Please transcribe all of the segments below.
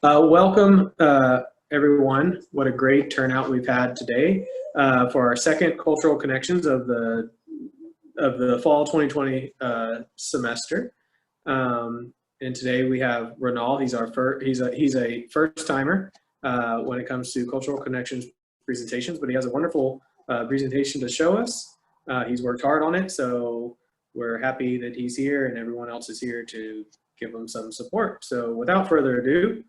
Welcome, everyone. What a great turnout we've had today for our second cultural connections of the fall 2020 semester. And today we have Ronald. He's a first timer when it comes to cultural connections presentations, but he has a wonderful presentation to show us. He's worked hard on it, so we're happy that he's here and everyone else is here to give him some support. So without further ado,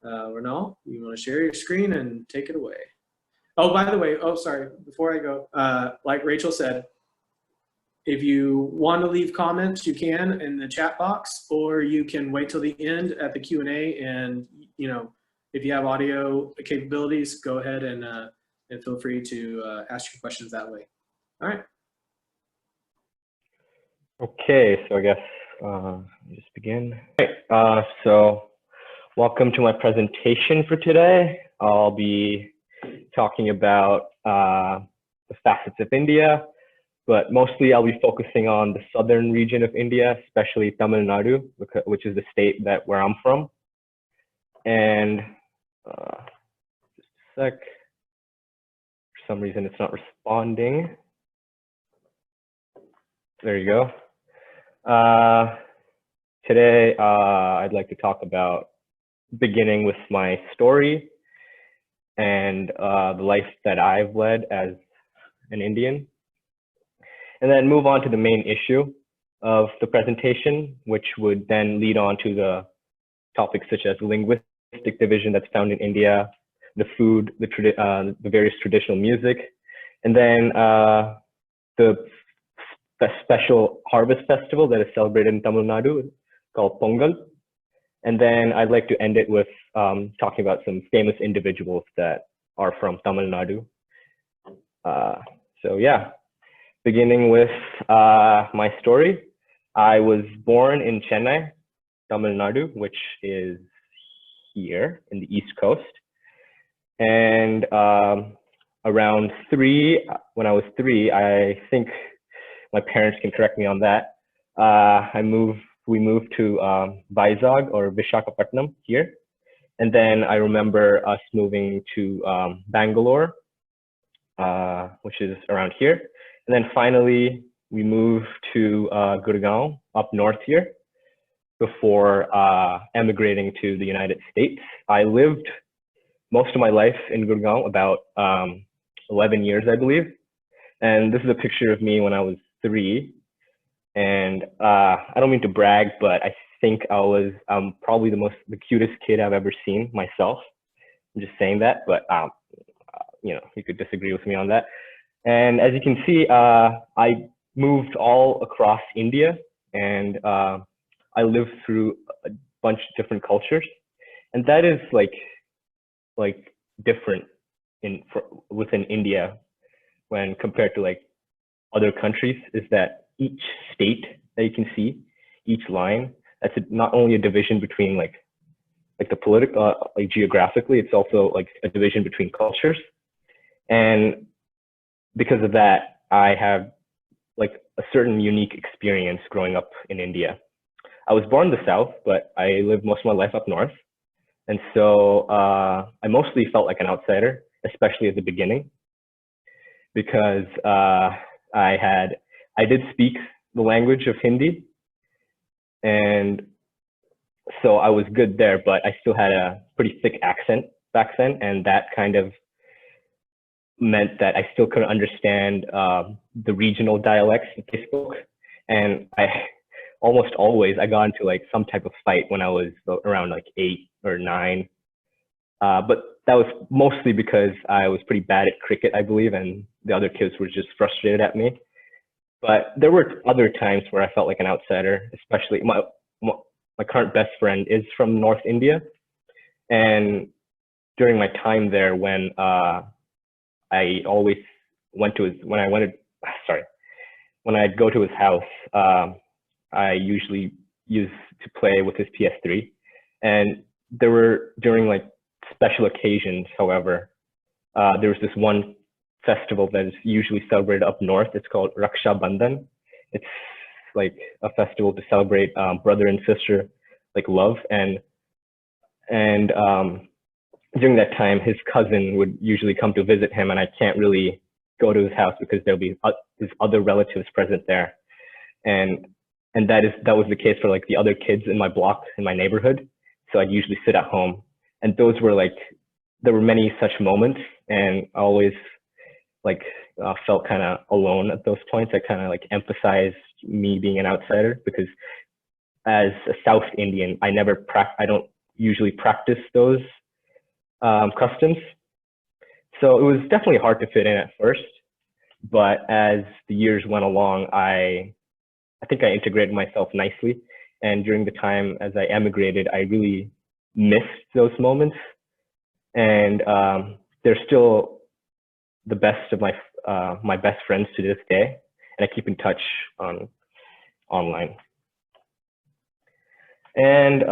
Renal, you want to share your screen and take it away? Oh, by the way, sorry, before I go, like Rachel said, if you want to leave comments, you can in the chat box, or you can wait till the end at the Q&A, and if you have audio capabilities, go ahead and feel free to ask your questions that way. All right. Okay, so I guess just begin. All right, so welcome to my presentation for today. I'll be talking about the facets of India, but mostly I'll be focusing on the southern region of India, especially Tamil Nadu, which is the state where I'm from. And just a sec, for some reason it's not responding. There you go. Today, I'd like to talk about beginning with my story and the life that I've led as an Indian, and then move on to the main issue of the presentation, which would then lead on to the topics such as linguistic division that's found in India, the food, the various traditional music, and then the special harvest festival that is celebrated in Tamil Nadu called Pongal. And then I'd like to end it with talking about some famous individuals that are from Tamil Nadu. So yeah, beginning with my story. I was born in Chennai, Tamil Nadu, which is here in the East Coast. And around when I was three, I think my parents can correct me on that. We moved to Vizag or Visakhapatnam here. And then I remember us moving to Bangalore, which is around here. And then finally, we moved to Gurgaon up north here before emigrating to the United States. I lived most of my life in Gurgaon, about 11 years, I believe. And this is a picture of me when I was 3. And I don't mean to brag, but I think I was probably the cutest kid I've ever seen myself. I'm just saying that, but you could disagree with me on that. And as you can see, I moved all across India, and I lived through a bunch of different cultures, and that is like different within India when compared to like other countries, is that each state that you can see, each line, that's not only a division between like the political, like geographically, it's also like a division between cultures. And because of that, I have like a certain unique experience growing up in India. I was born in the South, but I lived most of my life up north. And so I mostly felt like an outsider, especially at the beginning, because I did speak the language of Hindi, and so I was good there, but I still had a pretty thick accent back then, and that kind of meant that I still couldn't understand the regional dialects that they spoke. And I almost always got into like some type of fight when I was around like 8 or 9. But that was mostly because I was pretty bad at cricket, I believe, and the other kids were just frustrated at me. But there were other times where I felt like an outsider, especially my current best friend is from North India. And during my time there, when I always went to when I'd go to his house, I usually used to play with his PS3. And there were, during like special occasions, however, there was this one festival that is usually celebrated up north. It's called Raksha Bandhan. It's like a festival to celebrate brother and sister like love. And And during that time, his cousin would usually come to visit him, and I can't really go to his house because there'll be his other relatives present there. And that was the case for like the other kids in my block, in my neighborhood. So I'd usually sit at home, and those were like, there were many such moments, and I always like felt kind of alone at those points. I kind of like emphasized me being an outsider because as a South Indian, I don't usually practice those customs. So it was definitely hard to fit in at first, but as the years went along, I think I integrated myself nicely. And during the time as I emigrated, I really missed those moments. And they're still the best of my best friends to this day, and I keep in touch online. And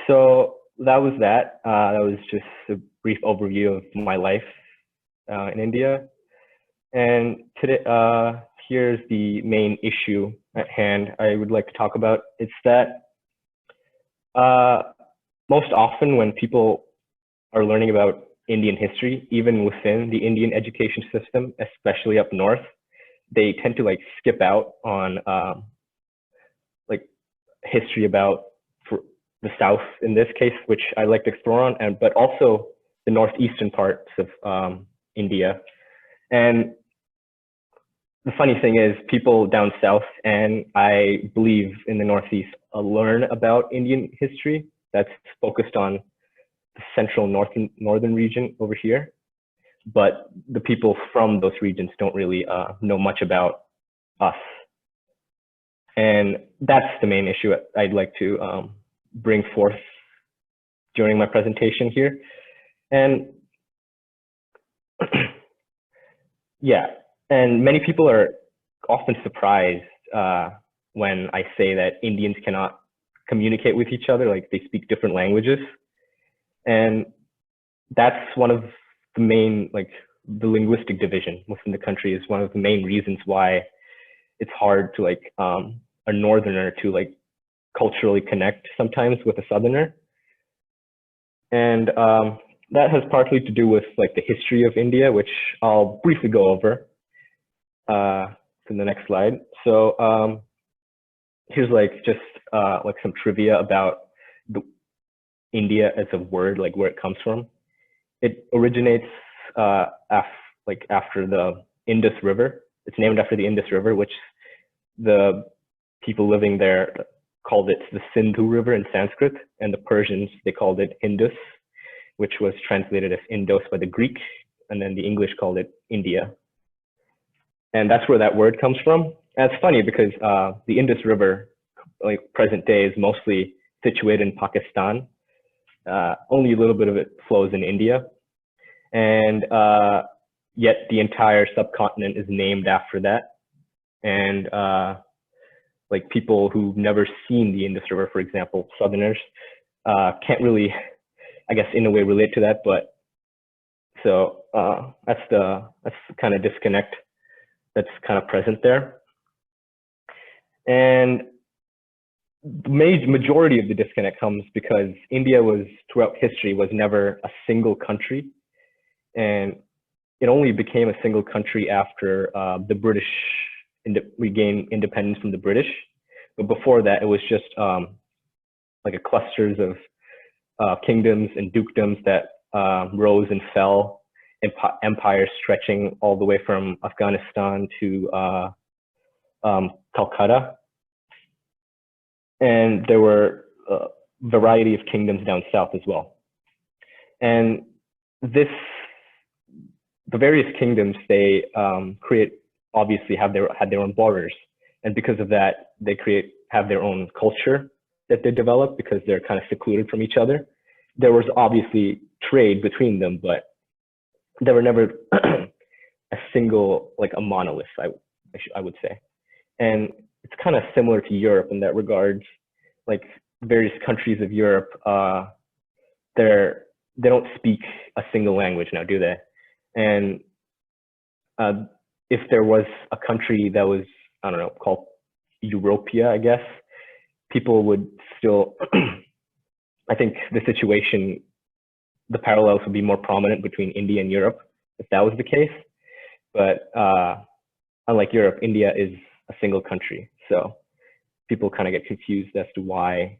so that was that. That was just a brief overview of my life in India. And today, here's the main issue at hand I would like to talk about. It's that most often when people are learning about Indian history, even within the Indian education system, especially up north, they tend to like skip out on like history about the South in this case, which I like to explore on, but also the northeastern parts of India. And the funny thing is, people down south, and I believe in the northeast, learn about Indian history that's focused on the central northern region over here. But the people from those regions don't really know much about us. And that's the main issue I'd like to bring forth during my presentation here. And yeah, and many people are often surprised when I say that Indians cannot communicate with each other, like they speak different languages. And that's one of the main, like the linguistic division within the country is one of the main reasons why it's hard to like a northerner to like culturally connect sometimes with a southerner. And that has partly to do with like the history of India, which I'll briefly go over in the next slide. So here's like just like some trivia about India as a word, like where it comes from. It originates after the Indus River. It's named after the Indus River, which the people living there called it the Sindhu River in Sanskrit, and the Persians, they called it Indus, which was translated as Indos by the Greek, and then the English called it India. And that's where that word comes from. And it's funny because the Indus River, like present day, is mostly situated in Pakistan. Only a little bit of it flows in India. And yet the entire subcontinent is named after that. And like people who've never seen the Indus River, for example, Southerners, can't really, I guess, in a way relate to that. But so that's the kind of disconnect that's kind of present there. And the majority of the disconnect comes because India was, throughout history, was never a single country. And it only became a single country after the British regained independence from the British. But before that, it was just like a clusters of kingdoms and dukedoms that rose and fell, empires stretching all the way from Afghanistan to Calcutta. And there were a variety of kingdoms down south as well. And the various kingdoms, they obviously had their own borders. And because of that, they have their own culture that they develop because they're kind of secluded from each other. There was obviously trade between them, but there were never a single, like a monolith, I would say. And it's kind of similar to Europe in that regards. Like various countries of Europe, they don't speak a single language now, do they? And if there was a country that was, I don't know, called Europea, I guess, people would still I think the situation, the parallels would be more prominent between India and Europe if that was the case. But unlike Europe, India is a single country. So people kind of get confused as to why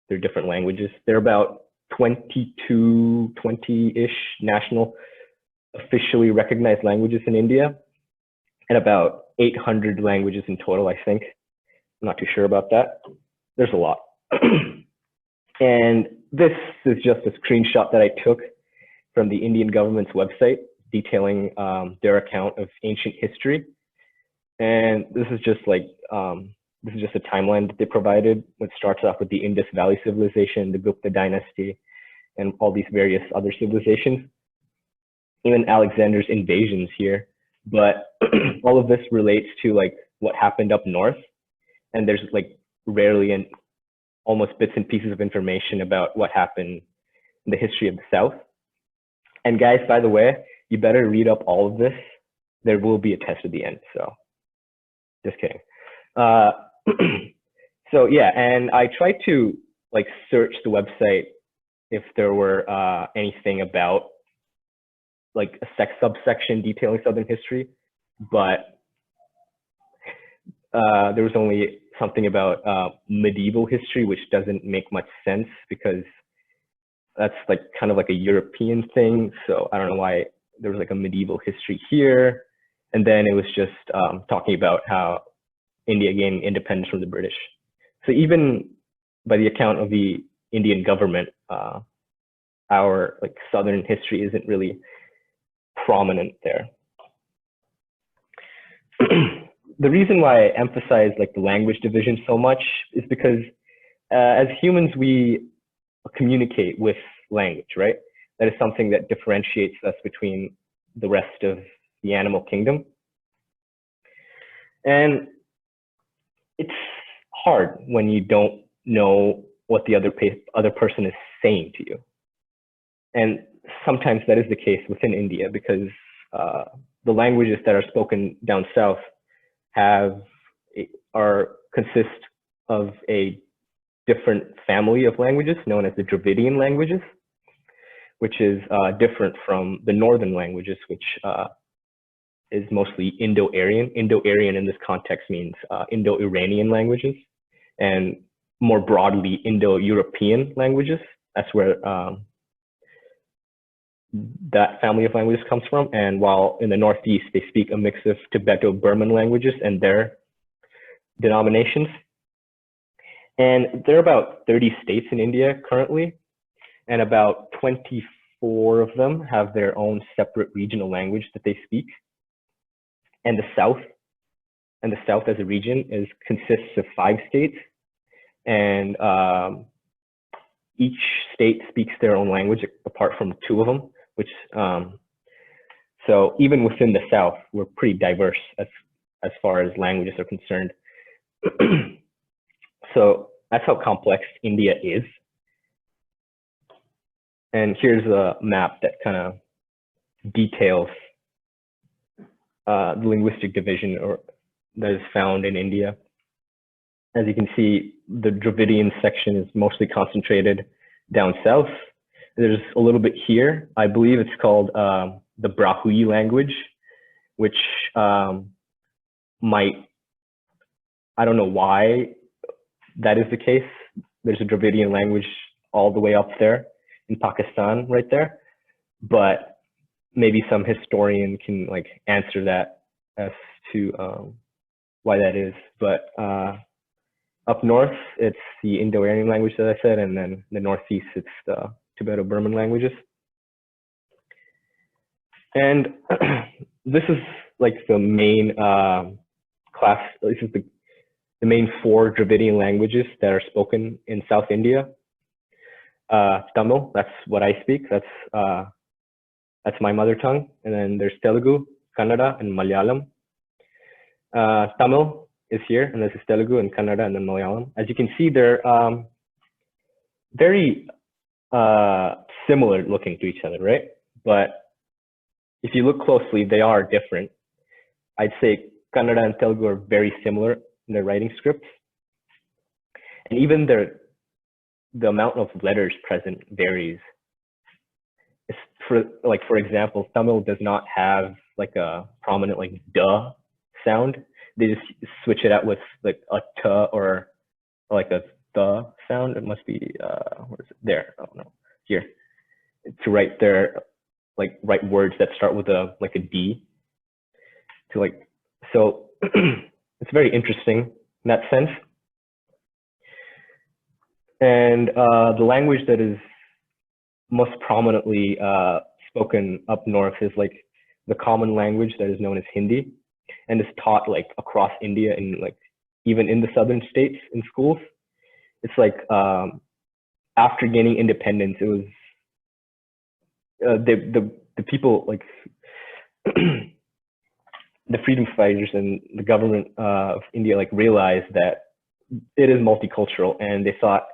they're different languages. There are about 22, 20-ish national officially recognized languages in India, and about 800 languages in total, I think. I'm not too sure about that. There's a lot. And this is just a screenshot that I took from the Indian government's website detailing their account of ancient history. And this is just like, this is just a timeline that they provided, which starts off with the Indus Valley Civilization, the Gupta dynasty, and all these various other civilizations. Even Alexander's invasions here. But all of this relates to like what happened up north. And there's like rarely and almost bits and pieces of information about what happened in the history of the South. And guys, by the way, you better read up all of this. There will be a test at the end, so just kidding. So yeah, and I tried to like search the website if there were anything about like a subsection detailing Southern history, but there was only something about medieval history, which doesn't make much sense because that's like kind of like a European thing. So I don't know why there was like a medieval history here. And then it was just talking about how India gained independence from the British. So even by the account of the Indian government, our like Southern history isn't really prominent there. The reason why I emphasize like the language division so much is because as humans, we communicate with language, right? That is something that differentiates us between the rest of the animal kingdom. And it's hard when you don't know what the other person is saying to you. And sometimes that is the case within India because the languages that are spoken down south consist of a different family of languages known as the Dravidian languages, which is different from the northern languages, which is mostly Indo-Aryan. Indo-Aryan in this context means Indo-Iranian languages, and more broadly, Indo-European languages. That's where that family of languages comes from. And while in the Northeast, they speak a mix of Tibeto-Burman languages and their denominations. And there are about 30 states in India currently, and about 24 of them have their own separate regional language that they speak. And the South as a region consists of 5 states, and each state speaks their own language apart from 2 of them, which so even within the South, we're pretty diverse as far as languages are concerned. So that's how complex India is. And here's a map that kind of details the linguistic division that is found in India. As you can see, the Dravidian section is mostly concentrated down south. There's a little bit here. I believe it's called the Brahui language, which I don't know why that is the case. There's a Dravidian language all the way up there in Pakistan right there, but maybe some historian can like answer that as to why that is. But up north, it's the Indo-Aryan language that I said, and then the Northeast, it's the Tibeto-Burman languages. And this is like the main this is the main 4 Dravidian languages that are spoken in South India. Tamil, that's what I speak. That's my mother tongue. And then there's Telugu, Kannada, and Malayalam. Tamil is here, and this is Telugu and Kannada and then Malayalam. As you can see, they're very similar looking to each other, right? But if you look closely, they are different. I'd say Kannada and Telugu are very similar in their writing scripts. And even their the amount of letters present varies. It's for example, Tamil does not have like a prominent like duh sound. They just switch it out with like a t or like a the sound. It must be where is it? There. Oh no, here to write their write words that start with a like a D. To like so, it's very interesting in that sense. And the language that is most prominently spoken up north is like the common language that is known as Hindi, and is taught like across India and like even in the southern states in schools. It's like after gaining independence, it was the people like the freedom fighters and the government of India like realized that it is multicultural, and they thought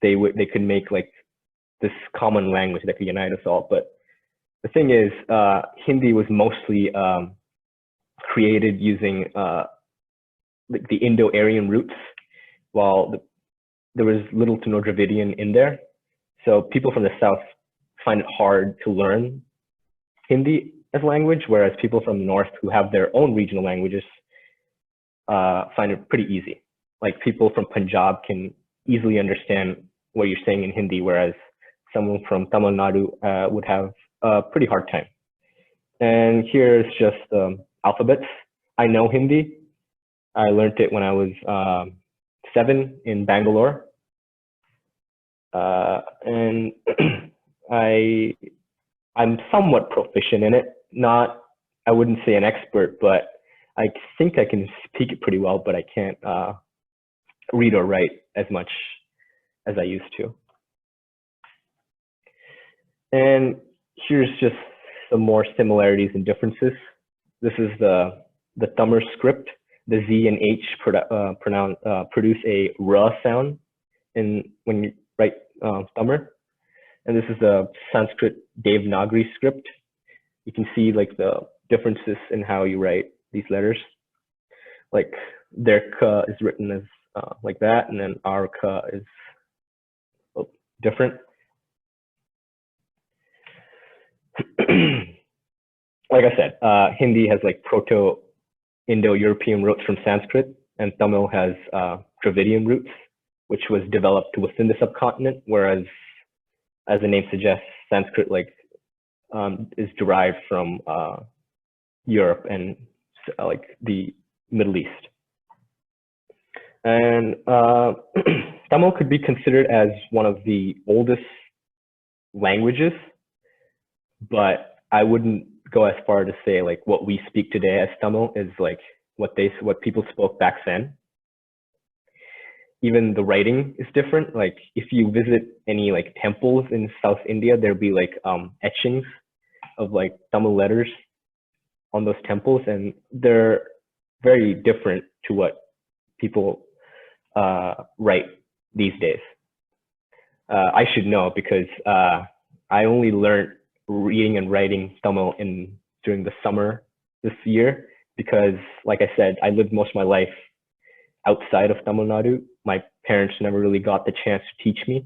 they could make like this common language that could unite us all. But the thing is, Hindi was mostly created using the Indo-Aryan roots, while there was little to no Dravidian in there. So people from the south find it hard to learn Hindi as language, whereas people from the north who have their own regional languages find it pretty easy. Like people from Punjab can easily understand what you're saying in Hindi, whereas someone from Tamil Nadu would have a pretty hard time. And here's just alphabets. I know Hindi. I learned it when I was 7 in Bangalore. And I'm somewhat proficient in it. Not, I wouldn't say an expert, but I think I can speak it pretty well, but I can't read or write as much as I used to. And here's just some more similarities and differences. This is the Tamil script. The Z and H produce a R sound when you write Tamil. And this is the Sanskrit Devanagari script. You can see like the differences in how you write these letters. Like their ka is written as like that, and then our ka is different. Like I said, Hindi has like Proto-Indo-European roots from Sanskrit, and Tamil has Dravidian roots, which was developed within the subcontinent, whereas, as the name suggests, Sanskrit like is derived from Europe and like the Middle East. And Tamil could be considered as one of the oldest languages, but I wouldn't go as far to say like what we speak today as Tamil is like what people spoke back then. Even the writing is different. Like if you visit any like temples in South India, there'll be like etchings of like Tamil letters on those temples, and they're very different to what people write these days. I should know because I only learned reading and writing Tamil during the summer this year, because like I said, I lived most of my life outside of Tamil Nadu. My parents never really got the chance to teach me,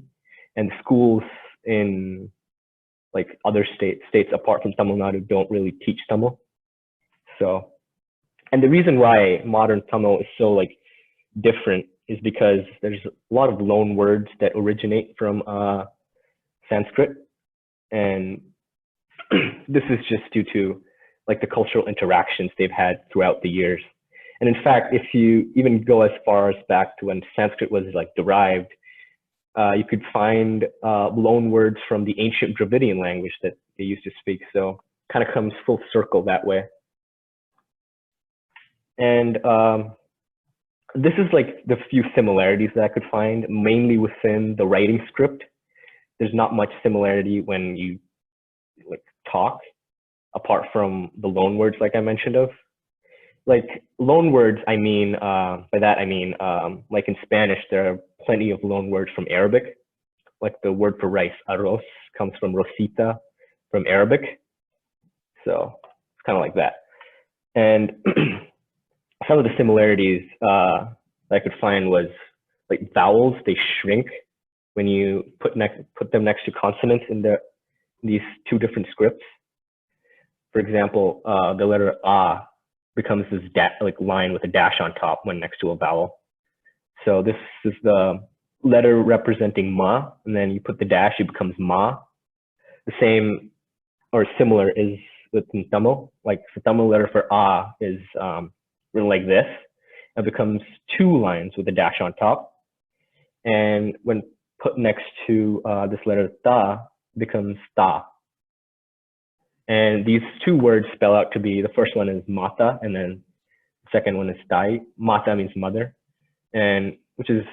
and schools in like other states apart from Tamil Nadu don't really teach Tamil. So, and the reason why modern Tamil is so like different is because there's a lot of loan words that originate from Sanskrit, and this is just due to like the cultural interactions they've had throughout the years. And in fact, if you even go as far as back to when Sanskrit was like derived, you could find loan words from the ancient Dravidian language that they used to speak. So kind of comes full circle that way. And this is like the few similarities that I could find, mainly within the writing script. There's not much similarity when you like talk, apart from the loan words like I mentioned of. Like loan words, I mean, by that I mean, like in Spanish, there are plenty of loan words from Arabic. Like the word for rice, arroz, comes from rosita from Arabic. So it's kind of like that. And some of the similarities that I could find was like vowels, they shrink when you put them next to consonants in these two different scripts. For example, the letter A becomes this line with a dash on top when next to a vowel. So this is the letter representing ma, and then you put the dash, it becomes ma. The same or similar is with Tamil. Like the Tamil letter for A is written like this. It becomes two lines with a dash on top. And when put next to this letter ta, becomes ta. And these two words spell out to be, the first one is mata, and then the second one is tai. Mata means mother, and which is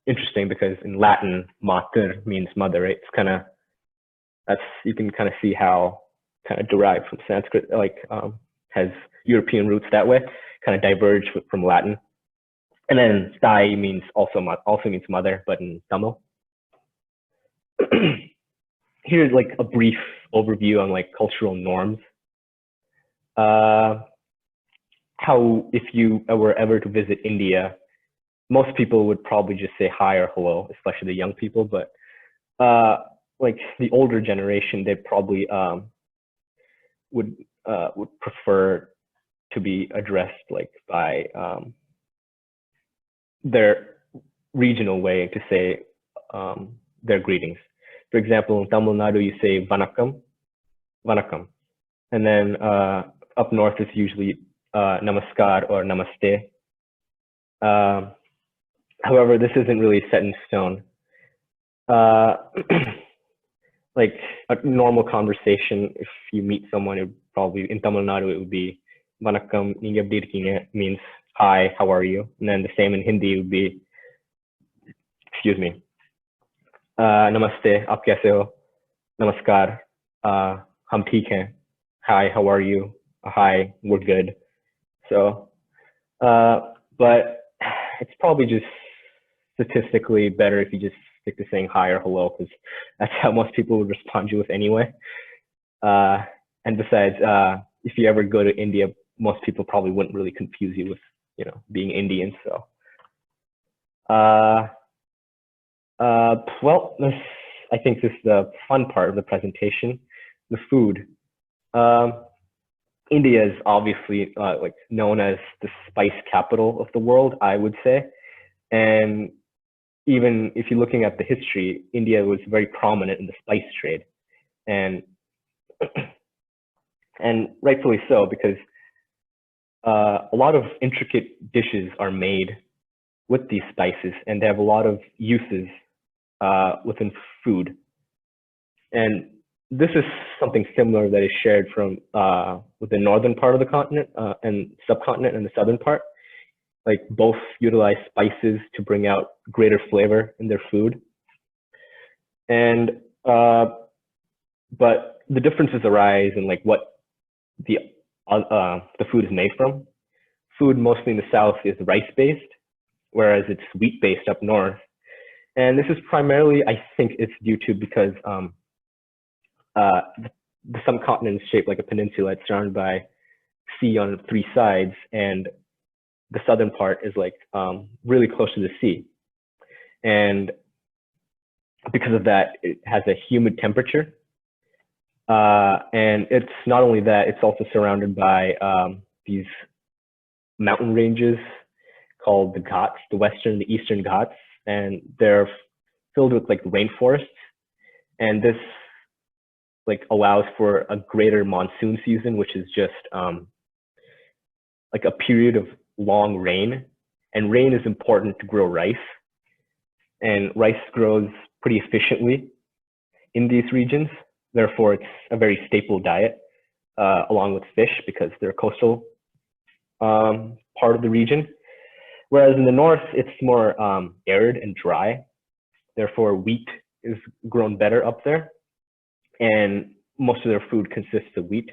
interesting because in Latin, mater means mother, right? It's kind of, you can kind of see how kind of derived from Sanskrit, like has European roots that way, kind of diverged from Latin. And then tai means also means mother, but in Tamil. Here's like a brief overview on like cultural norms. How if you were ever to visit India, most people would probably just say hi or hello, especially the young people. But like the older generation, they probably would prefer to be addressed like by their regional way to say their greetings. For example, in Tamil Nadu, you say vanakkam, vanakkam. And then up north, it's usually namaskar or namaste. However, this isn't really set in stone. Like a normal conversation, if you meet someone, it probably, in Tamil Nadu, it would be vanakkam, neenga eppadi irukeenga, means hi, how are you? And then the same in Hindi would be, excuse me, namaste, aap kaise ho? Namaskar, hum theek hain. Hi, how are you? Hi, we're good. So, but it's probably just statistically better if you just stick to saying hi or hello, because that's how most people would respond to us anyway. And besides, if you ever go to India, most people probably wouldn't really confuse you with, you know, being Indian. So, well, I think this is the fun part of the presentation, the food. India is obviously like known as the spice capital of the world, I would say. And even if you're looking at the history, India was very prominent in the spice trade, and rightfully so, because a lot of intricate dishes are made with these spices, and they have a lot of uses within food. And this is something similar that is shared from with the northern part of the continent and subcontinent and the southern part. Like both utilize spices to bring out greater flavor in their food. And but the differences arise in like what the food is made from. Food mostly in the south is rice-based, whereas it's wheat-based up north. And this is primarily, I think it's due to because the subcontinent is shaped like a peninsula. It's surrounded by sea on three sides, and the southern part is like really close to the sea. And because of that, it has a humid temperature. And it's not only that, it's also surrounded by these mountain ranges called the Ghats, the western, the eastern Ghats, and they're filled with like rainforests. And this like allows for a greater monsoon season, which is just like a period of long rain. And rain is important to grow rice. And rice grows pretty efficiently in these regions. Therefore, it's a very staple diet, along with fish, because they're a coastal part of the region. Whereas in the north, it's more arid and dry. Therefore, wheat is grown better up there. And most of their food consists of wheat.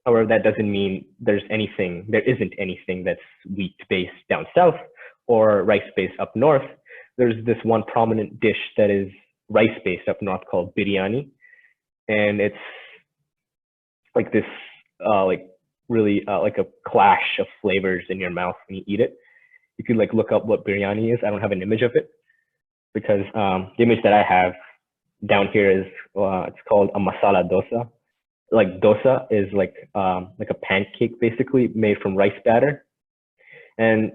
However, that doesn't mean there isn't anything that's wheat-based down south or rice-based up north. There's this one prominent dish that is rice-based up north called biryani. And it's like this, like really like a clash of flavors in your mouth when you eat it. You could like look up what biryani is. I don't have an image of it, because the image that I have down here is it's called a masala dosa. Like dosa is like a pancake basically made from rice batter, and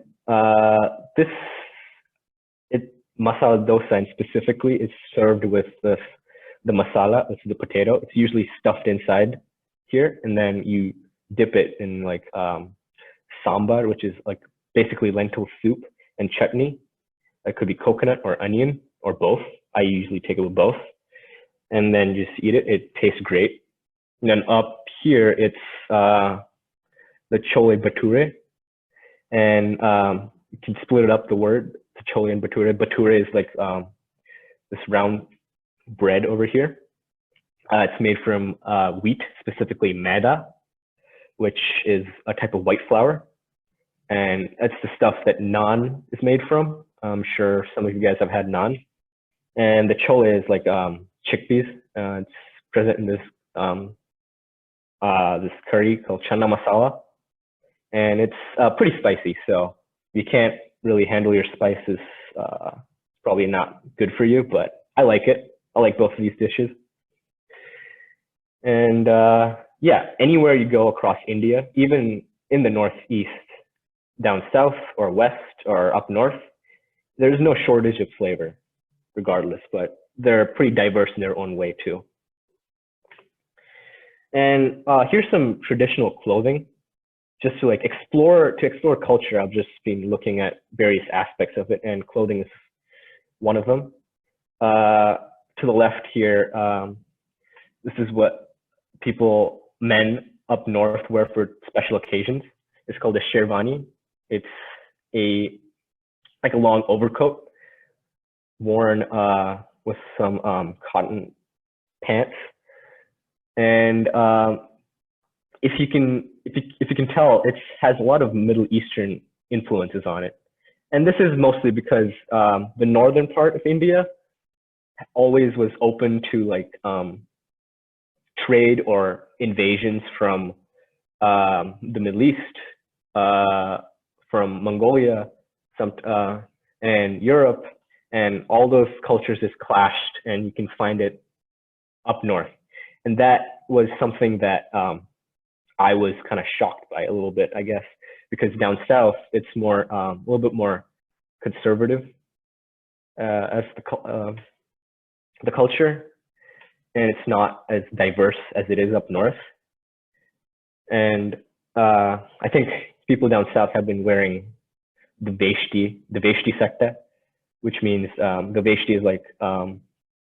this masala dosa and specifically is served with the masala, which is the potato. It's usually stuffed inside here, and then you dip it in like sambar, which is like basically lentil soup, and chutney. It could be coconut or onion or both. I usually take it with both, and then just eat it. It tastes great. And then up here, it's the chole bhature, and you can split it up. The word the chole and bhature. Bhature is like this round bread over here. It's made from wheat, specifically maida, which is a type of white flour, and that's the stuff that naan is made from. I'm sure some of you guys have had naan. And the chole is like chickpeas. It's present in this this curry called chana masala, and it's pretty spicy. So if you can't really handle your spices, probably not good for you. But I like it. I like both of these dishes. And yeah, anywhere you go across India, even in the northeast, down south or west or up north, there's no shortage of flavor, regardless. But they're pretty diverse in their own way too. And here's some traditional clothing, just to like explore culture. I've just been looking at various aspects of it, and clothing is one of them. To the left here, this is what men up north wear for special occasions. It's called a sherwani. It's like a long overcoat worn with some cotton pants. And if you can tell, it has a lot of Middle Eastern influences on it. And this is mostly because the northern part of India always was open to like trade or invasions from the Middle East, from Mongolia, and Europe, and all those cultures just clashed, and you can find it up north. And that was something that I was kind of shocked by a little bit, I guess, because down south it's more a little bit more conservative as the culture, and it's not as diverse as it is up north. And I think people down south have been wearing the veshti secta, which means the veshti is like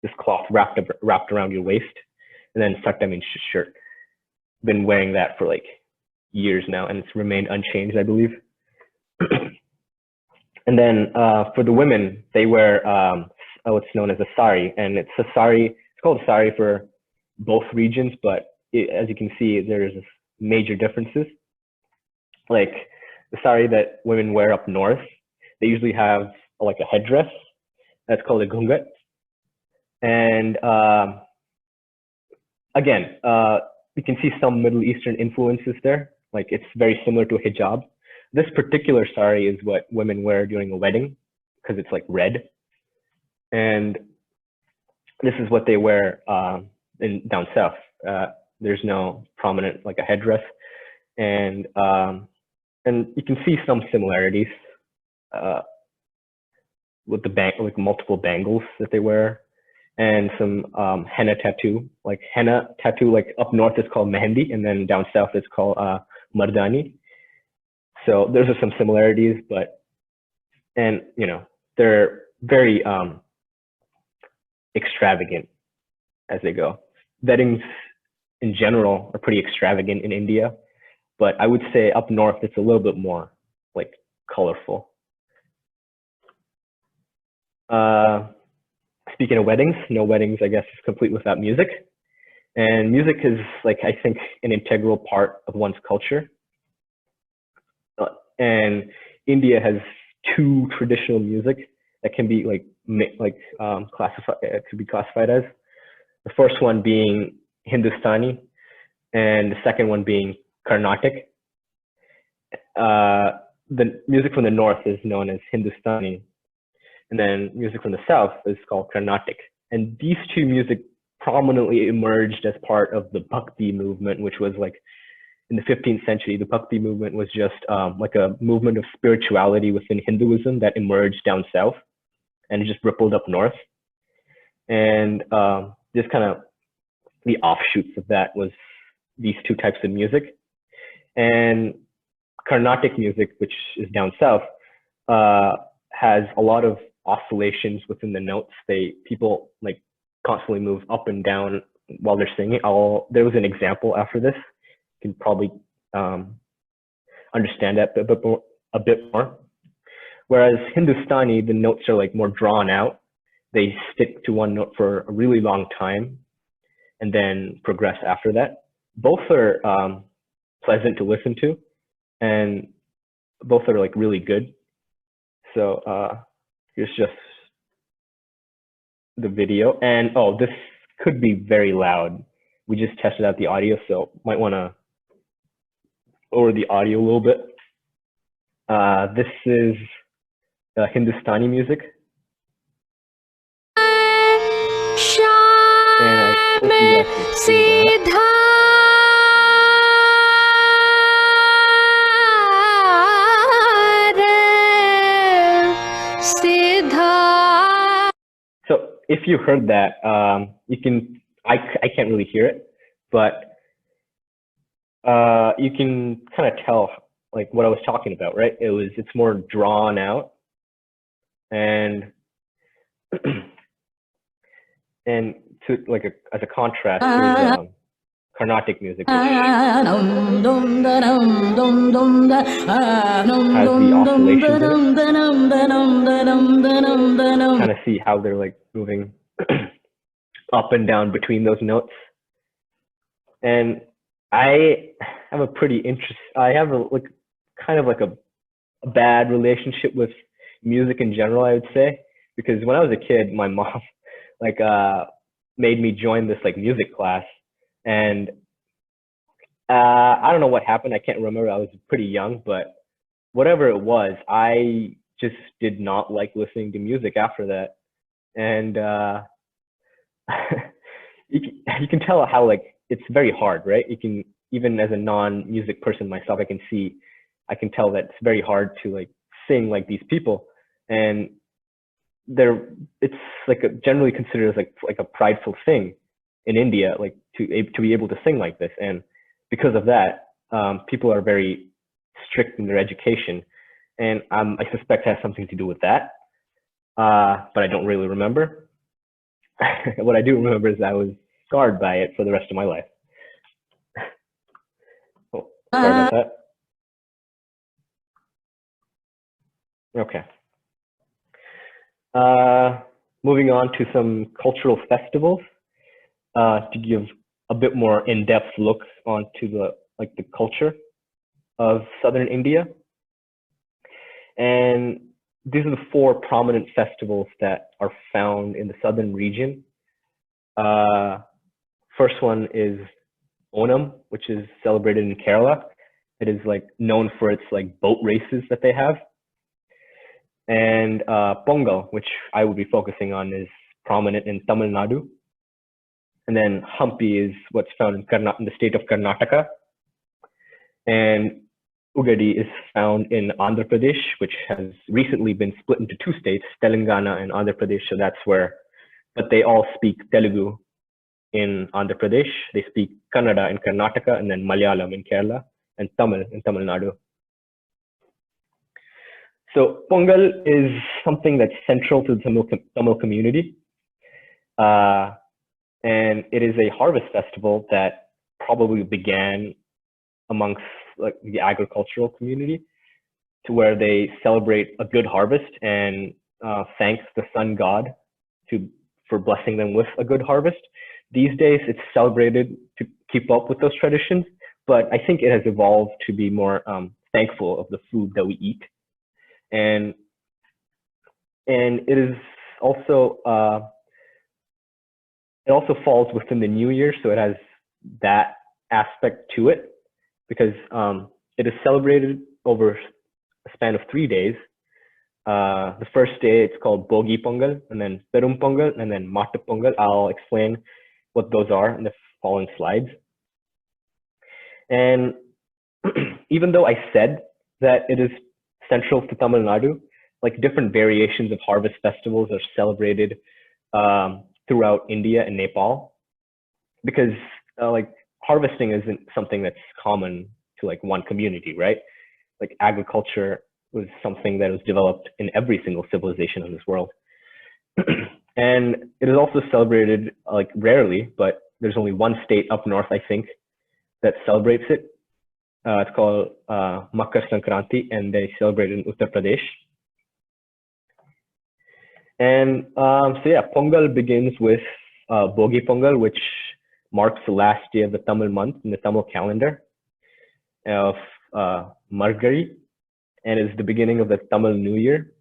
this cloth wrapped around your waist, and then sakta means shirt. Been wearing that for like years now, and it's remained unchanged, I believe. And then for the women, they wear what's known as a sari, and it's a sari. It's called a sari for both regions, but as you can see, there's major differences. Like the sari that women wear up north, they usually have like a headdress that's called a ghungat, and again, you can see some Middle Eastern influences there. Like it's very similar to a hijab. This particular sari is what women wear during a wedding because it's like red. And this is what they wear down south. There's no prominent like a headdress. And you can see some similarities with like multiple bangles that they wear, and some henna tattoo. Like henna tattoo, like up north it's called mehendi, and then down south it's called mardani. So there's some similarities, and you know, they're very extravagant as they go. Weddings in general are pretty extravagant in India, but I would say up north it's a little bit more like colorful. Speaking of weddings, no weddings, I guess, is complete without music. And music is, like, I think, an integral part of one's culture. And India has two traditional music that can be classified as. The first one being Hindustani, and the second one being Carnatic. The music from the north is known as Hindustani, And then music from the south is called Carnatic. And these two music prominently emerged as part of the Bhakti movement, which was like in the 15th century. The Bhakti movement was just like a movement of spirituality within Hinduism that emerged down south and it just rippled up north. And just kind of the offshoots of that was these two types of music. And Carnatic music, which is down south, has a lot of oscillations within the notes. People like constantly move up and down while they're singing. There was an example after this. You can probably understand that a bit more. Whereas Hindustani, the notes are like more drawn out. They stick to one note for a really long time and then progress after that. Both are pleasant to listen to, and both are like really good. So here's just the video. And oh, this could be very loud. We just tested out the audio, so might want to lower the audio a little bit. This is Hindustani music. And I hope you guys can see that. So if you heard that, you can, I can't really hear it, but you can kind of tell like what I was talking about, right? It's more drawn out, and and to like as a contrast, there's Carnatic music, which has the oscillations in it. Kind of see how they're like moving up and down between those notes. And I have a kind of like a bad relationship with music in general, I would say, because when I was a kid, my mom like made me join this like music class, and I don't know what happened. I can't remember. I was pretty young, but whatever it was, I just did not like listening to music after that. And you can tell how like it's very hard, right? You can, even as a non-music person myself, I can tell that it's very hard to like sing like these people, and it's like generally considered as like a prideful thing in India, like to be able to sing like this. And because of that, people are very strict in their education, and I suspect it has something to do with that, but I don't really remember. What I do remember is I was scarred by it for the rest of my life. Oh, sorry about that. Okay. Moving on to some cultural festivals, to give a bit more in-depth look onto the culture of southern India. And these are the 4 prominent festivals that are found in the southern region. First one is Onam, which is celebrated in Kerala. It is like known for its like boat races that they have. And Pongal, which I will be focusing on, is prominent in Tamil Nadu. And then Hampi is what's found in the state of Karnataka. And Ugadi is found in Andhra Pradesh, which has recently been split into 2 states, Telangana and Andhra Pradesh. So that's where, but they all speak Telugu in Andhra Pradesh. They speak Kannada in Karnataka, and then Malayalam in Kerala, and Tamil in Tamil Nadu. So Pongal is something that's central to the Tamil community. And it is a harvest festival that probably began amongst like the agricultural community, to where they celebrate a good harvest and thank the sun god for blessing them with a good harvest. These days, it's celebrated to keep up with those traditions, but I think it has evolved to be more thankful of the food that we eat. And it is also it also falls within the new year, so it has that aspect to it, because it is celebrated over a span of 3 days, The first day it's called Bogi Pongal, and then Perum Pongal, and then Mata Pongal. I'll explain what those are in the following slides. And even though I said that it is central to Tamil Nadu, like different variations of harvest festivals are celebrated throughout India and Nepal, because like harvesting isn't something that's common to like one community, right? Like agriculture was something that was developed in every single civilization in this world. And it is also celebrated like rarely, but there's only one state up north, I think, that celebrates it. It's called Makar Sankranti, and they celebrate it in Uttar Pradesh. And so yeah, Pongal begins with Bogi Pongal, which marks the last day of the Tamil month in the Tamil calendar of Margari, and is the beginning of the Tamil New Year.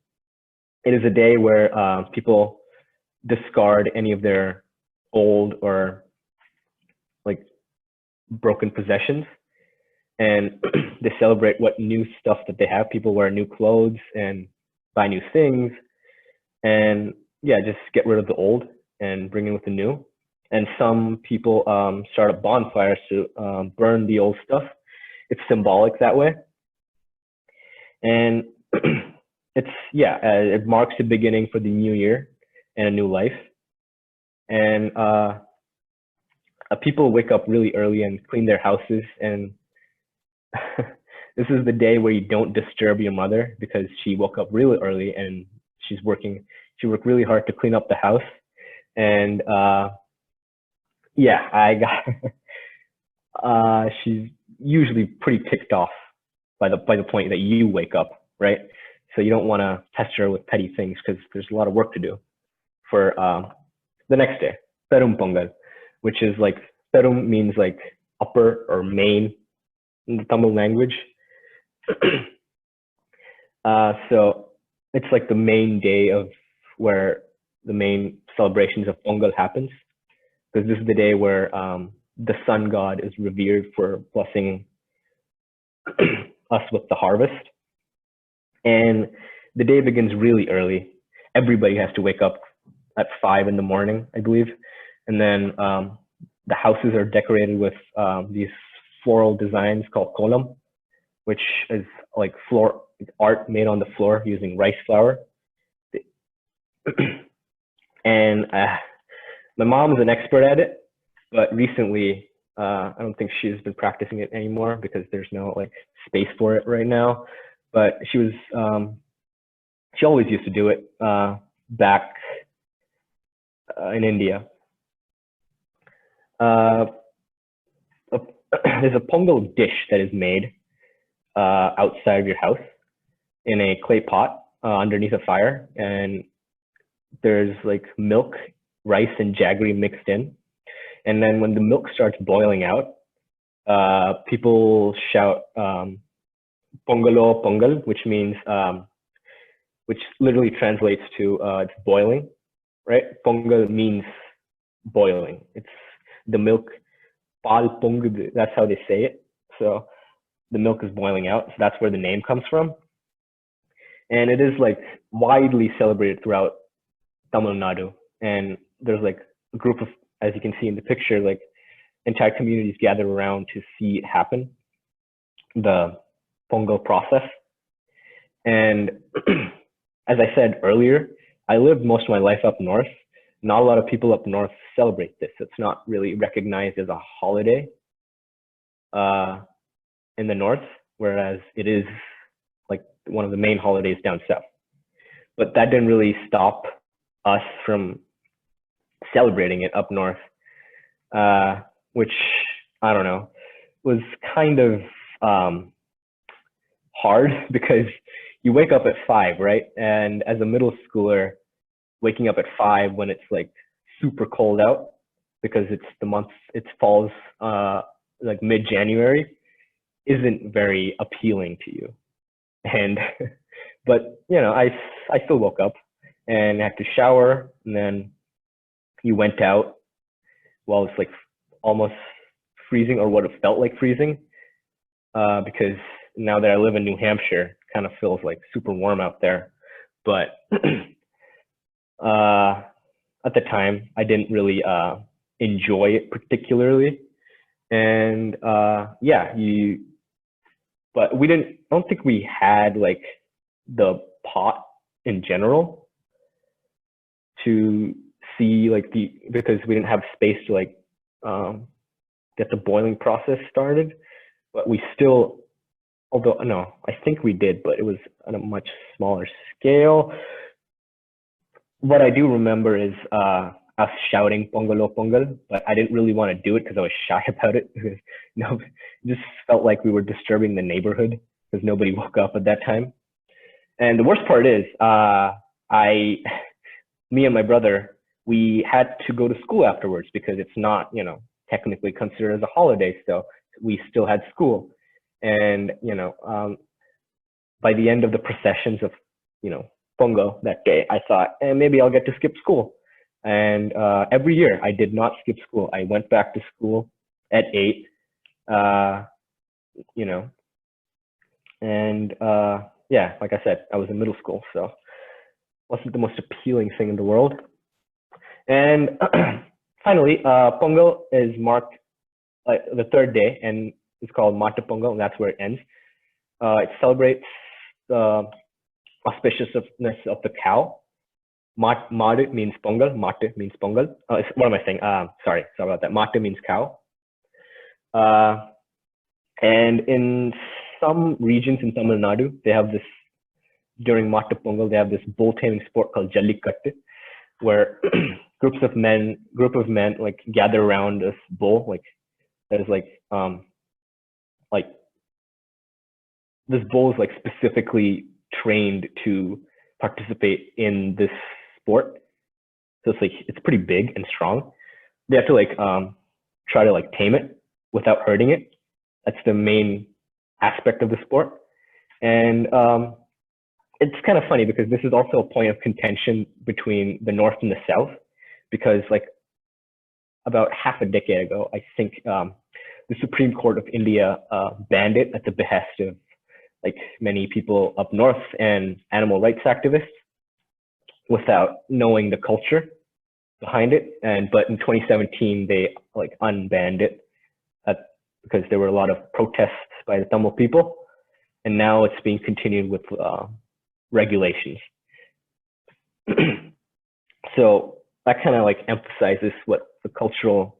It is a day where people discard any of their old or like broken possessions, and they celebrate what new stuff that they have. People wear new clothes and buy new things, and yeah, just get rid of the old and bring in with the new. And some people start up bonfires to burn the old stuff. It's symbolic that way. And it's, yeah, it marks the beginning for the new year and a new life. And people wake up really early and clean their houses. And this is the day where you don't disturb your mother, because she woke up really early and she worked really hard to clean up the house. And yeah, I got, she's usually pretty ticked off by the point that you wake up, right? So you don't want to test her with petty things, because there's a lot of work to do for the next day, Perum Pongal, which is like, Perum means like upper or main in the Tamil language. So it's like the main day of where the main celebrations of Pongal happens, because this is the day where the sun god is revered for blessing us with the harvest. And the day begins really early. Everybody has to wake up at 5 in the morning, I believe. And then the houses are decorated with these floral designs called kolam, which is like floor art made on the floor using rice flour. And my mom is an expert at it, but recently I don't think she's been practicing it anymore because there's no like space for it right now. But she always used to do it back in India. There's a pongal dish that is made outside of your house in a clay pot underneath a fire, and there's like milk, rice, and jaggery mixed in. And then when the milk starts boiling out, people shout Pongalo Pongal, which means, which literally translates to it's boiling, right? Pongal means boiling. It's the milk, pal pong, that's how they say it. So the milk is boiling out. So that's where the name comes from. And it is like widely celebrated throughout Tamil Nadu. And there's like a group of, as you can see in the picture, like entire communities gather around to see it happen, the Pongal process. And as I said earlier, I lived most of my life up north. Not a lot of people up north celebrate this. It's not really recognized as a holiday in the north, whereas it is like one of the main holidays down south. But that didn't really stop us from celebrating it up north, which, I don't know, was kind of hard because you wake up at 5, right? And as a middle schooler, waking up at 5 when it's like super cold out, because it's the month, it falls like mid-January, isn't very appealing to you. And but you know, I still woke up and had to shower, and then you went out while it's like almost freezing, or what it felt like freezing, because now that I live in New Hampshire, it kind of feels like super warm out there. but at the time, I didn't really enjoy it particularly. And yeah, but we didn't, I don't think we had like the pot in general to see like because we didn't have space to like get the boiling process started. But we still, although no, I think we did, but it was on a much smaller scale. What I do remember is us shouting "Pongalo Pongal," but I didn't really want to do it because I was shy about it. Because no, it just felt like we were disturbing the neighborhood because nobody woke up at that time. And the worst part is, me and my brother, we had to go to school afterwards because it's not, technically considered as a holiday. So we still had school. And, by the end of the processions of, Pongo that day, I thought, maybe I'll get to skip school. And every year I did not skip school. I went back to school at 8, and yeah, like I said, I was in middle school, so wasn't the most appealing thing in the world. And finally, Pongal is marked the third day, and it's called Mata Pongal, and that's where it ends. It celebrates the auspiciousness of the cow. Mata means Pongal. Mata means Pongal. What am I saying? Sorry about that. Mata means cow. And in some regions in Tamil Nadu, they have this, during Mata Pongal, they have this bull taming sport called Jallikattu, where group of men like gather around this bull, like that is like this bull is like specifically trained to participate in this sport. So it's like, it's pretty big and strong. They have to like try to like tame it without hurting it. That's the main aspect of the sport. And it's kind of funny because this is also a point of contention between the North and the South, because like about half a decade ago, I think the Supreme Court of India banned it at the behest of like many people up north and animal rights activists without knowing the culture behind it. But in 2017, they like unbanned it because there were a lot of protests by the Tamil people, and now it's being continued with regulations. So that kind of like emphasizes what the cultural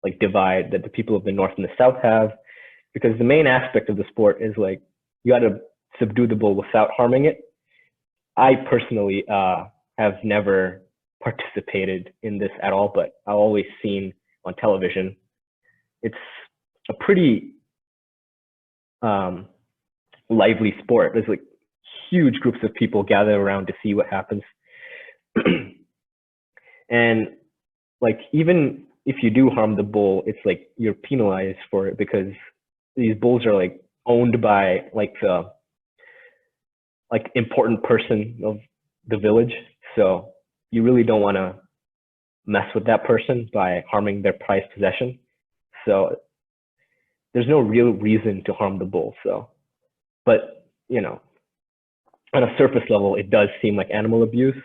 like divide that the people of the North and the South have, because the main aspect of the sport is like you got to subdue the bull without harming it. I personally have never participated in this at all, but I've always seen on television. It's a pretty lively sport. There's like huge groups of people gather around to see what happens. And like, even if you do harm the bull, it's like you're penalized for it, because these bulls are like owned by like the like important person of the village. So you really don't want to mess with that person by harming their prized possession. So there's no real reason to harm the bull. So, but on a surface level, it does seem like animal abuse,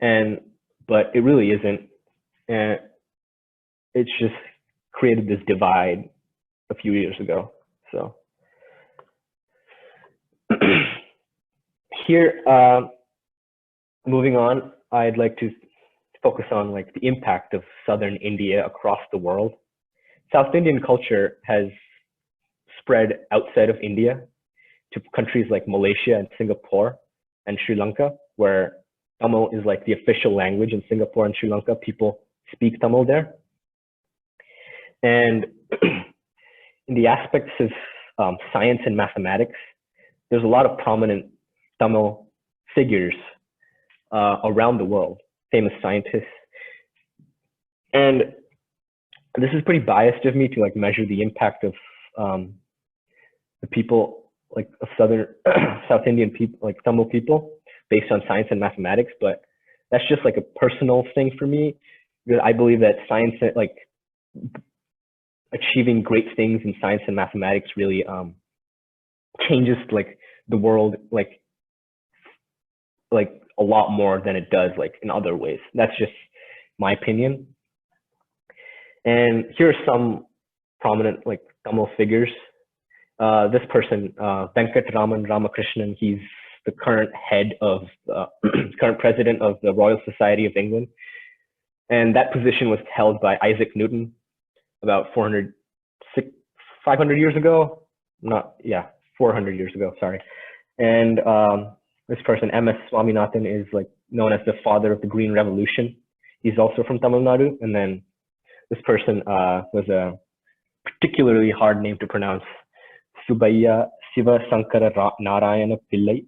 but it really isn't. And it's just created this divide a few years ago. So here, moving on, I'd like to focus on like the impact of Southern India across the world. South Indian culture has spread outside of India to countries like Malaysia and Singapore and Sri Lanka, where Tamil is like the official language in Singapore and Sri Lanka. People speak Tamil there. And in the aspects of science and mathematics, there's a lot of prominent Tamil figures around the world, famous scientists. And this is pretty biased of me to like measure the impact of the people like of South Indian people, like Tamil people, based on science and mathematics, but that's just like a personal thing for me. Because I believe that science, like achieving great things in science and mathematics, really changes like the world, like a lot more than it does like in other ways. That's just my opinion. And here are some prominent like Tamil figures. This person, Venkataraman Ramakrishnan, he's the current head of, current president of the Royal Society of England. And that position was held by Isaac Newton about 500 years ago. 400 years ago, sorry. And this person, M.S. Swaminathan, is like known as the father of the Green Revolution. He's also from Tamil Nadu. And then this person was a particularly hard name to pronounce, Subbiah Siva Sankara Narayana Pillai.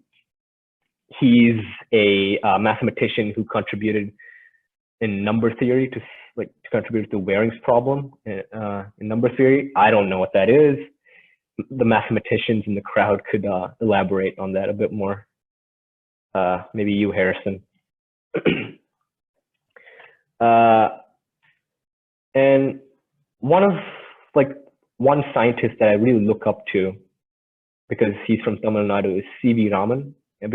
He's a mathematician who contributed in number theory to contribute to Waring's problem in number theory. I don't know what that is. The mathematicians in the crowd could elaborate on that a bit more. Maybe you, Harrison. And one scientist that I really look up to, because he's from Tamil Nadu, is C.V. Raman, and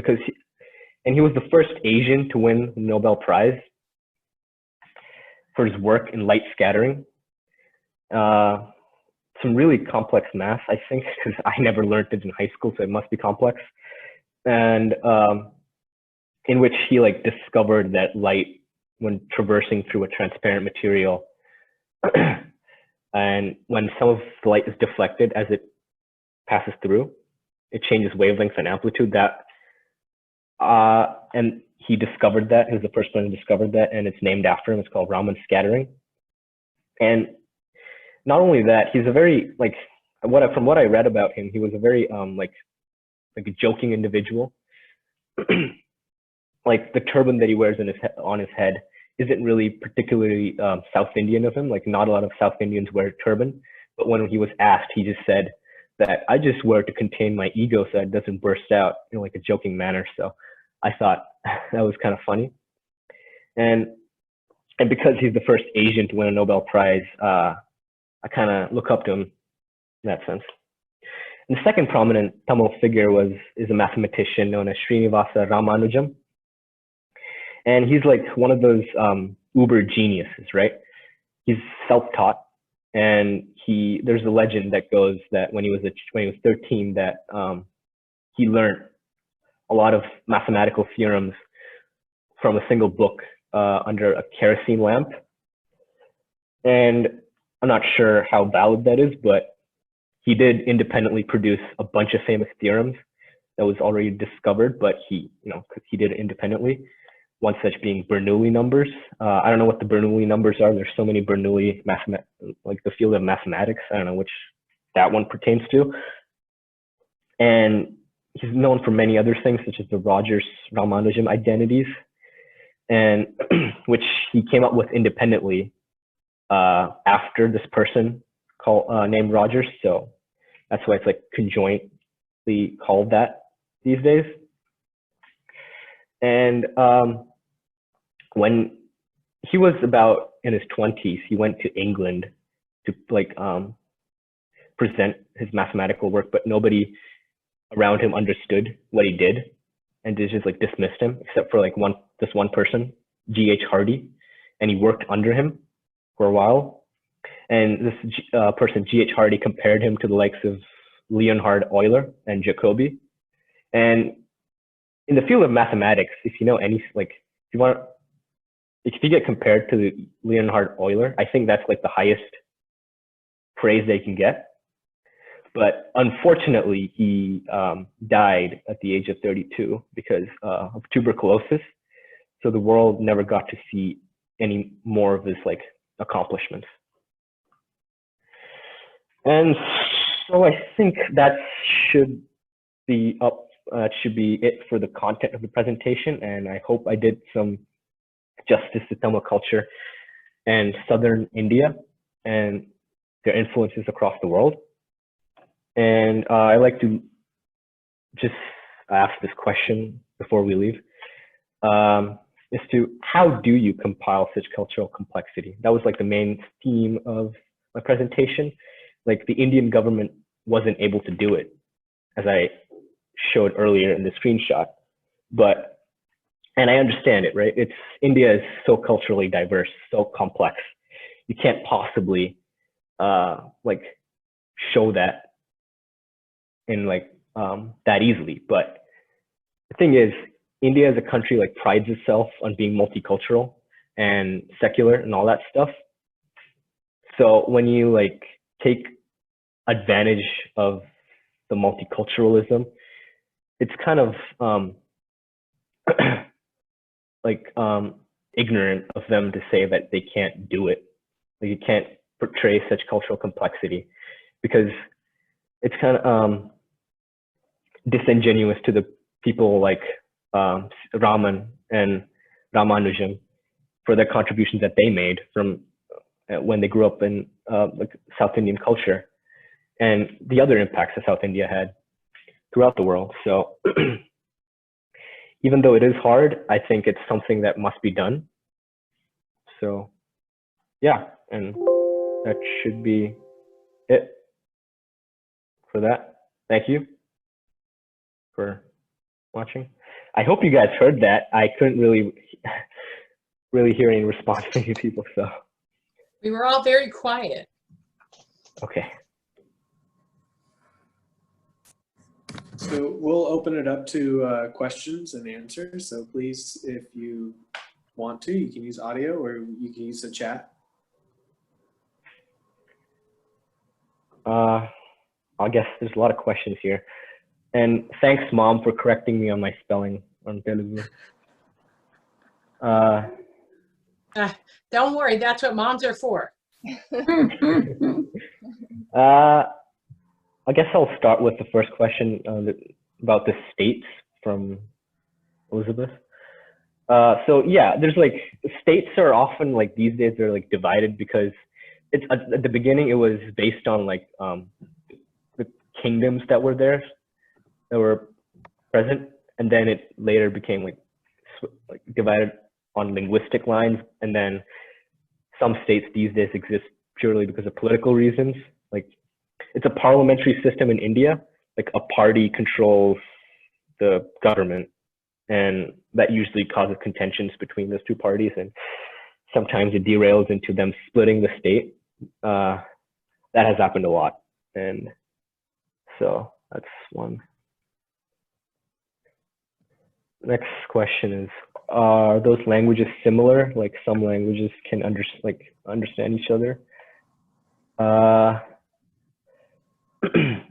he was the first Asian to win the Nobel Prize for his work in light scattering. Some really complex math, I think, because I never learned it in high school, so it must be complex. And in which he like discovered that light, when traversing through a transparent material, and when some of the light is deflected as it passes through, it changes wavelength and amplitude. And he discovered that. He was the first one who discovered that, and it's named after him. It's called Raman scattering. And not only that, he's a very from what I read about him, he was a very like a joking individual. Like the turban that he wears on his head isn't really particularly South Indian of him. Like not a lot of South Indians wear a turban. But when he was asked, he just said that I just wear it to contain my ego so it doesn't burst out in like a joking manner. So I thought that was kind of funny. And because he's the first Asian to win a Nobel Prize, I kind of look up to him in that sense. And the second prominent Tamil figure is a mathematician known as Srinivasa Ramanujam. And he's like one of those uber geniuses, right? He's self-taught, and there's a legend that goes that when he was 13, that he learned a lot of mathematical theorems from a single book under a kerosene lamp. And I'm not sure how valid that is, but he did independently produce a bunch of famous theorems that was already discovered, but he did it independently. One such being Bernoulli numbers. I don't know what the Bernoulli numbers are. There's so many Bernoulli, like the field of mathematics. I don't know which that one pertains to. And he's known for many other things, such as the Rogers-Ramanujan identities, and which he came up with independently after this person named Rogers. So that's why it's like conjointly called that these days. And when he was about in his 20s, he went to England to present his mathematical work, but nobody around him understood what he did, and they just like dismissed him, except for this one person, G.H. Hardy, and he worked under him for a while. And this person, G.H. Hardy, compared him to the likes of Leonhard Euler and Jacobi. And in the field of mathematics, if you know if you get compared to Leonhard Euler, I think that's like the highest praise they can get. But unfortunately, he died at the age of 32 because of tuberculosis. So the world never got to see any more of his accomplishments. And so I think that should be it for the content of the presentation. And I hope I did some justice to Tamil culture and Southern India and their influences across the world. And I like to just ask this question before we leave, is to how do you compile such cultural complexity? That was the main theme of my presentation. The Indian government wasn't able to do it, as I showed earlier in the screenshot. But And I understand it, right? India is so culturally diverse, so complex. You can't possibly like show that in like that easily. But the thing is, India as a country like prides itself on being multicultural and secular and all that stuff. So when you like take advantage of the multiculturalism, it's kind of like ignorant of them to say that they can't do it. Like you can't portray such cultural complexity because it's kind of disingenuous to the people like Raman and Ramanujan for their contributions that they made from when they grew up in like South Indian culture and the other impacts that South India had throughout the world. So even though it is hard, I think it's something that must be done. So yeah, and that should be it for that. Thank you for watching. I hope you guys heard that. I couldn't really hear any response from you people, so. We were all very quiet. Okay. So we'll open it up to questions and answers. So please, if you want to, you can use audio or you can use the chat. I guess there's a lot of questions here. And thanks, Mom, for correcting me on my spelling on Telugu. Don't worry, that's what moms are for. I guess I'll start with the first question about the states from Elizabeth. So yeah, there's like states are often like these days they're like divided because it's at the beginning it was based on like the kingdoms that were there that were present, and then it later became like divided on linguistic lines, and then some states these days exist purely because of political reasons. Like it's a parliamentary system in India, like a party controls the government, and that usually causes contentions between those two parties, and sometimes it derails into them splitting the state. That has happened a lot, and so that's one. Next question is, are those languages similar? Like some languages can understand each other.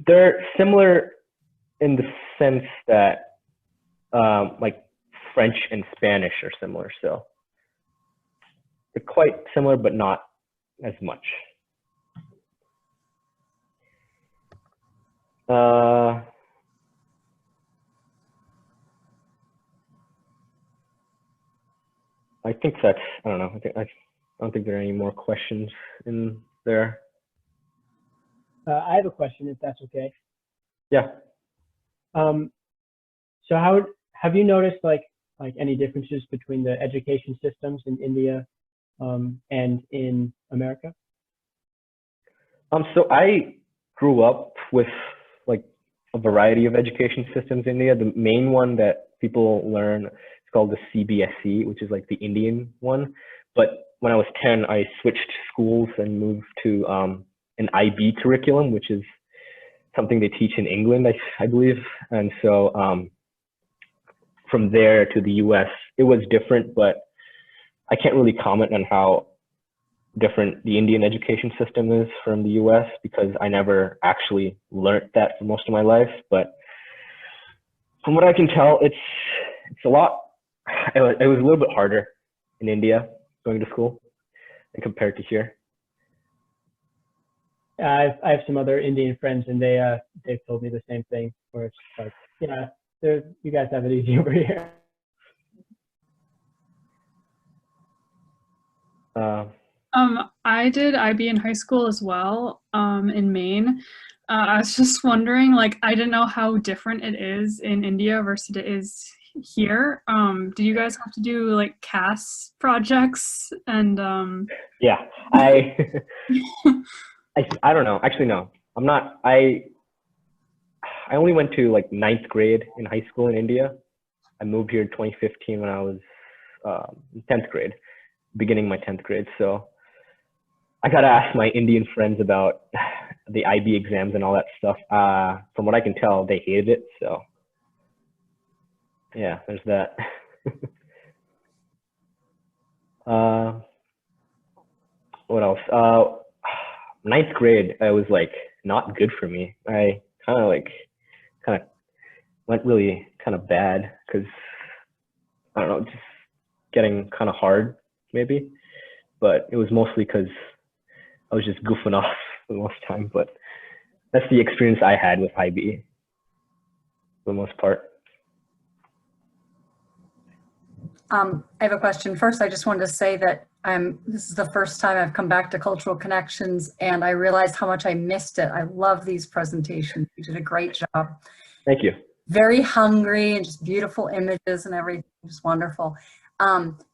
They're similar in the sense that like French and Spanish are similar, so they're quite similar, but not as much. I think that's, I don't know. I don't think there are any more questions in there. I have a question, if that's okay. Yeah. So how have you noticed like any differences between the education systems in India and in America? So I grew up with like a variety of education systems in India. The main one that people learn is called the CBSE, which is like the Indian one. But when I was 10, I switched schools and moved to an IB curriculum, which is something they teach in England, I believe. And so from there to the US, it was different, but I can't really comment on how different the Indian education system is from the US because I never actually learned that for most of my life. But from what I can tell, it's a lot, it was a little bit harder in India going to school and compared to here. I have some other Indian friends, and they've told me the same thing. Where it's like, yeah, you guys have it easy over here. I did IB in high school as well, in Maine. I was just wondering, like, I didn't know how different it is in India versus it is here. Do you guys have to do like CAS projects and Yeah, I don't know. Actually, no, I'm not. I only went to like 9th grade in high school in India. I moved here in 2015 when I was in 10th grade, beginning my 10th grade. So I got to ask my Indian friends about the IB exams and all that stuff. From what I can tell, they hated it. So yeah, there's that. What else? Ninth grade, it was like not good for me. I kind of went really kind of bad because I don't know, just getting kind of hard maybe. But it was mostly because I was just goofing off for the most time. But that's the experience I had with IB for the most part. I have a question. First, I just wanted to say that this is the first time I've come back to Cultural Connections, and I realized how much I missed it. I love these presentations. You did a great job. Thank you. Very hungry and just beautiful images and everything. Just wonderful.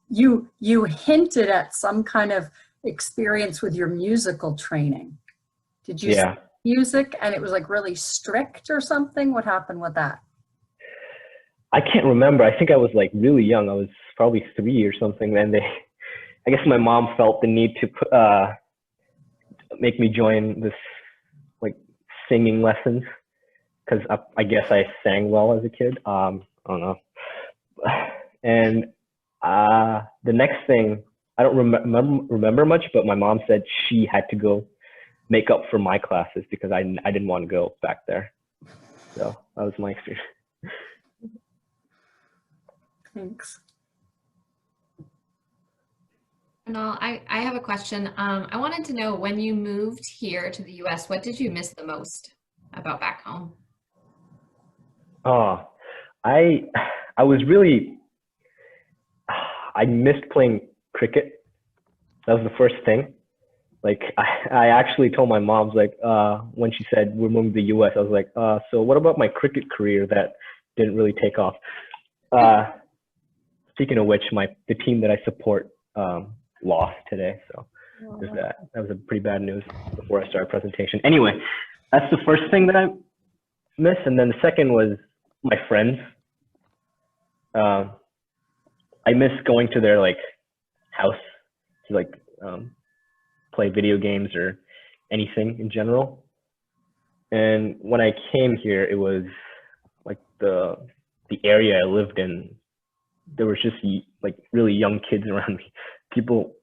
You hinted at some kind of experience with your musical training. Did you Yeah. study music and it was like really strict or something? What happened with that? I can't remember. I think I was like really young. I was probably 3 or something. And I guess my mom felt the need to make me join this like singing lessons because I guess I sang well as a kid. I don't know. And the next thing, I don't remember much, but my mom said she had to go make up for my classes because I didn't want to go back there. So that was my experience. Thanks. Kunal, I have a question. I wanted to know when you moved here to the US, what did you miss the most about back home? Oh, I was really, I missed playing cricket. That was the first thing. Like I actually told my mom, like, when she said we're moving to the US, I was like, so what about my cricket career that didn't really take off? Speaking of which, the team that I support lost today. So there's that. That was a pretty bad news before I started presentation. Anyway, that's the first thing that I missed. And then the second was my friends. I miss going to their like house to like play video games or anything in general. And when I came here, it was like the area I lived in, there was just like really young kids around me.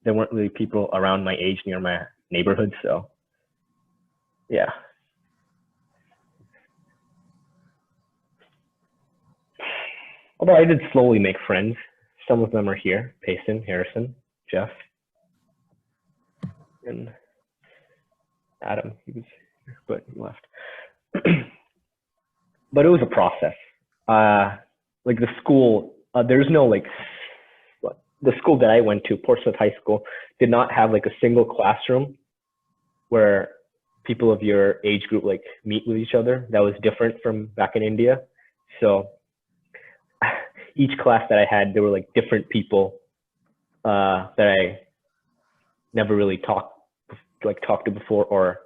There weren't really people around my age near my neighborhood. So yeah. Although I did slowly make friends. Some of them are here: Payson, Harrison, Jeff, and Adam. He was here, but he left. But it was a process. Like the school, there's no like, the school that I went to, Portsmouth High School, did not have like a single classroom where people of your age group like meet with each other. That was different from back in India. So each class that I had, there were like different people that I never really talked to before, or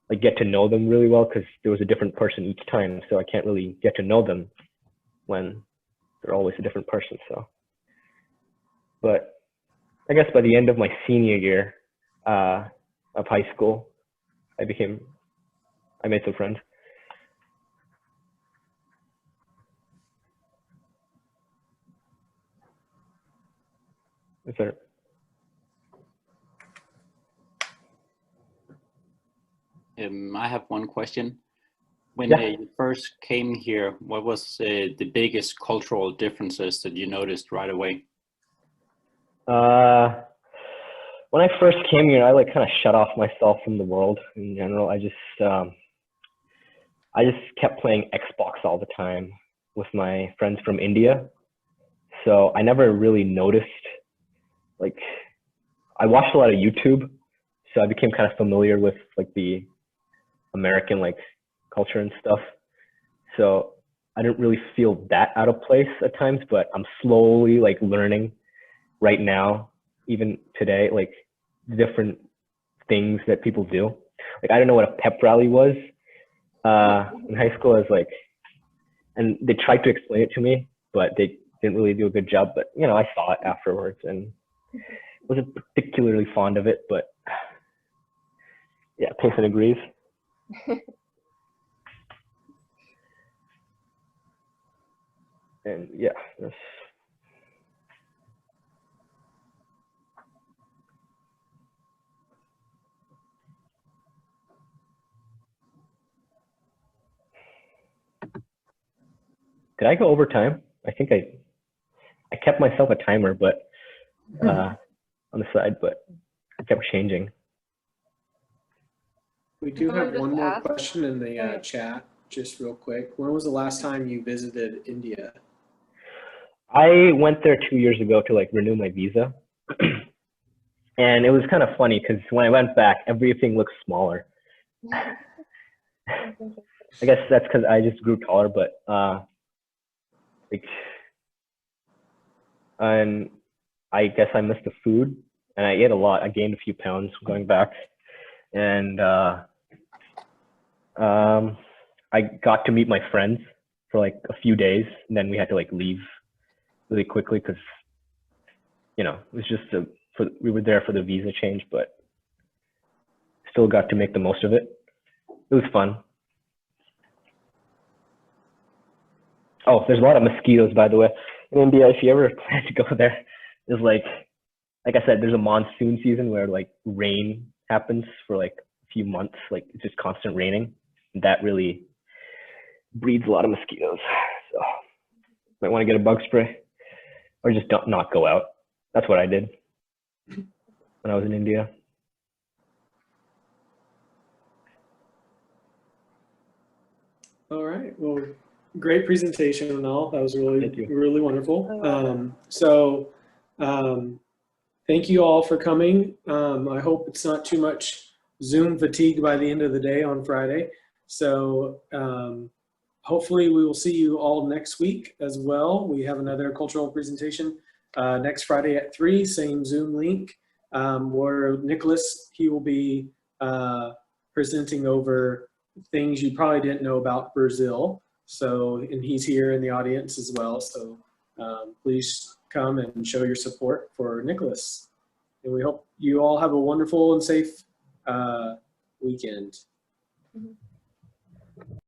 like get to know them really well, because there was a different person each time. So I can't really get to know them when they're always a different person. So, but I guess by the end of my senior year of high school, I made some friends. Is there? I have one question. When Yeah. you first came here, what was the biggest cultural differences that you noticed right away? When I first came here, I like kind of shut off myself from the world in general. I just kept playing Xbox all the time with my friends from India. So I never really noticed, like, I watched a lot of YouTube, so I became kind of familiar with like the American like culture and stuff. So I didn't really feel that out of place at times, but I'm slowly like learning right now, even today, like different things that people do. Like I don't know what a pep rally was in high school. I was like, and they tried to explain it to me, but they didn't really do a good job. But you know, I saw it afterwards and wasn't particularly fond of it. But yeah, Payson agrees. And yeah, that's, did I go over time? I think I kept myself a timer, but on the side, but I kept changing. We do Can I have just one more ask? question in the Right. chat, just real quick. When was the last time you visited India? I went there 2 years ago to like renew my visa. And it was kind of funny because when I went back, everything looked smaller. I guess that's because I just grew taller, but like, and I guess I missed the food, and I ate a lot. I gained a few pounds going back, and I got to meet my friends for like a few days, and then we had to like leave really quickly because you know it was just we were there for the visa change, but still got to make the most of it. It was fun. Oh, there's a lot of mosquitoes, by the way, in India. If you ever plan to go there, there's like I said, there's a monsoon season where like rain happens for like a few months, like it's just constant raining. And that really breeds a lot of mosquitoes. So might want to get a bug spray or just not go out. That's what I did when I was in India. All right. Well, great presentation and all. That was Thank you. really wonderful. Thank you all for coming. I hope it's not too much Zoom fatigue by the end of the day on Friday. So hopefully we will see you all next week as well. We have another cultural presentation next Friday at 3, same Zoom link, where Nicholas, he will be presenting over things you probably didn't know about Brazil. So, and he's here in the audience as well. So please come and show your support for Nicholas. And we hope you all have a wonderful and safe weekend.